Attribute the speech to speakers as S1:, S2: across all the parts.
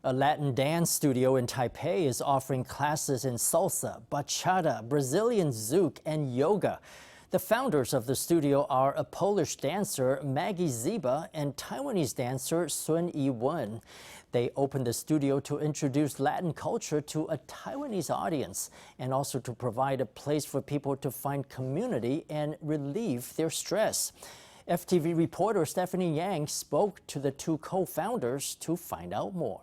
S1: A Latin dance studio in Taipei is offering classes in salsa, bachata, Brazilian Zouk, and yoga. The founders of the studio are a Polish dancer, Maggie Zieba, and Taiwanese dancer, Sun Yi-wen. They opened the studio to introduce Latin culture to a Taiwanese audience and also to provide a place for people to find community and relieve their stress. FTV reporter Stephany Yang spoke to the two co-founders to find out more.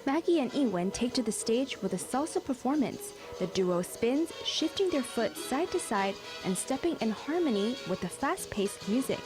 S2: Maggie and Yiwen take to the stage with a salsa performance. The duo spins, shifting their foot side to side and stepping in harmony with the fast-paced music.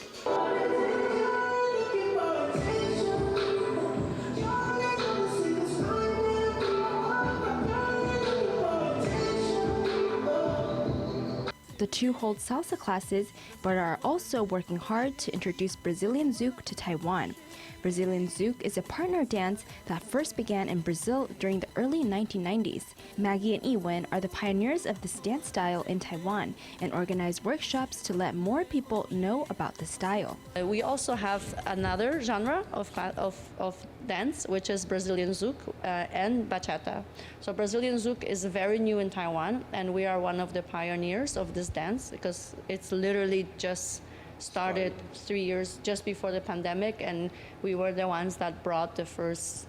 S2: The two hold salsa classes, but are also working hard to introduce Brazilian Zouk to Taiwan. Brazilian Zouk is a partner dance that first began in Brazil during the early 1990s. Maggie and Yiwen are the pioneers of this dance style in Taiwan and organize workshops to let more people know about the style.
S3: We also have another genre of dance, which is Brazilian Zouk and bachata. So Brazilian Zouk is very new in Taiwan, and we are one of the pioneers of this dance because it's literally just started 3 years just before the pandemic, and we were the ones that brought the first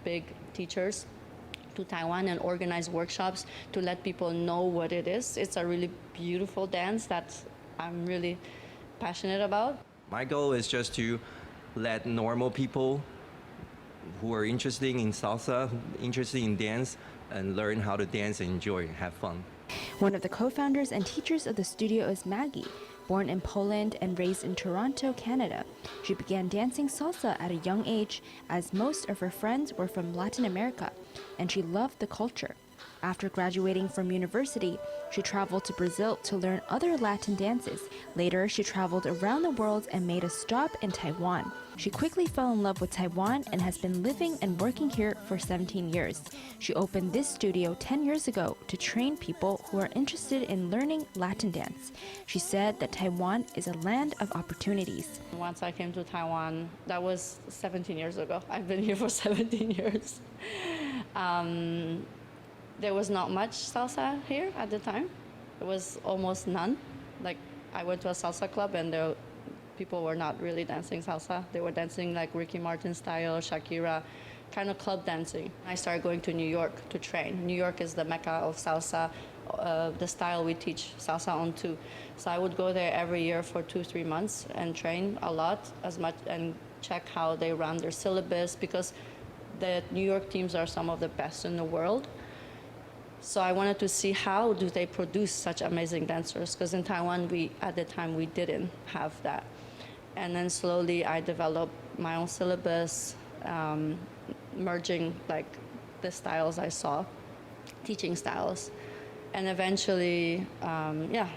S3: big teachers to Taiwan and organized workshops to let people know what it is. It's a really beautiful dance that I'm really passionate about.
S4: My goal is just to let normal people who are interested in salsa, interested in dance, and learn how to dance and enjoy, have fun.
S2: One of the co-founders and teachers of the studio is Maggie. Born in Poland and raised in Toronto, Canada, she began dancing salsa at a young age, as most of her friends were from Latin America, and she loved the culture. After graduating from university, she traveled to Brazil to learn other Latin dances. Later, she traveled around the world and made a stop in Taiwan. She quickly fell in love with Taiwan and has been living and working here for 17 years. She opened this studio 10 years ago to train people who are interested in learning Latin dance. She said that Taiwan is a land of opportunities.
S3: Once I came to Taiwan, that was 17 years ago. I've been here for 17 years. There was not much salsa here at the time. There was almost none. I went to a salsa club and people were not really dancing salsa. They were dancing like Ricky Martin style, Shakira, kind of club dancing. I started going to New York to train. New York is the mecca of salsa, the style we teach salsa on too. So I would go there every year for 2-3 months and train a lot, and check how they run their syllabus, because the New York teams are some of the best in the world. So I wanted to see how do they produce such amazing dancers, because in Taiwan, at the time, we didn't have that. And then slowly I developed my own syllabus, merging the styles I saw, teaching styles. And eventually, I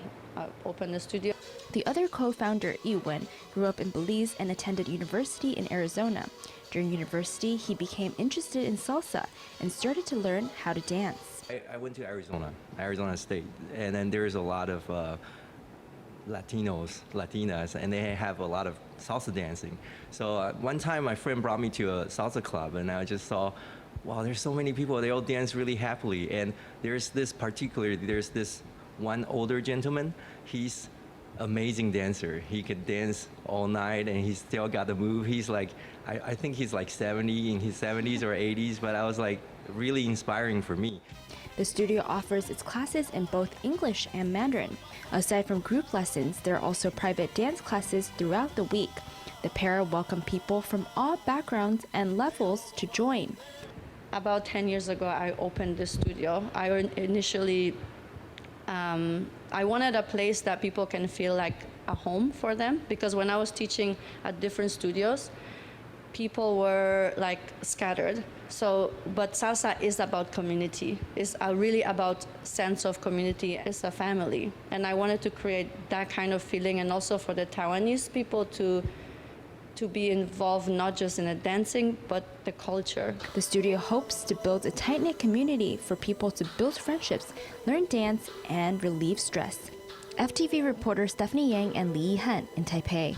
S3: opened the studio.
S2: The other co-founder, Yiwen, grew up in Belize and attended university in Arizona. During university, he became interested in salsa and started to learn how to dance.
S4: I went to Arizona State, and then there's a lot of Latinas, and they have a lot of salsa dancing. So one time my friend brought me to a salsa club, and I just saw, wow, there's so many people, they all dance really happily. And there's this one older gentleman, he's amazing dancer. He could dance all night and he still got the move. He's I think he's 70, in his 70s or 80s, but I was really inspiring for me.
S2: The studio offers its classes in both English and Mandarin. Aside from group lessons, there are also private dance classes throughout the week. The pair welcome people from all backgrounds and levels to join.
S3: About 10 years ago, I opened the studio. I initially, I wanted a place that people can feel like a home for them, because when I was teaching at different studios, people were scattered. But salsa is about community. It's really about sense of community. It's a family. And I wanted to create that kind of feeling, and also for the Taiwanese people to be involved not just in the dancing, but the culture.
S2: The studio hopes to build a tight-knit community for people to build friendships, learn dance, and relieve stress. FTV reporter Stephany Yang and Li Yihan in Taipei.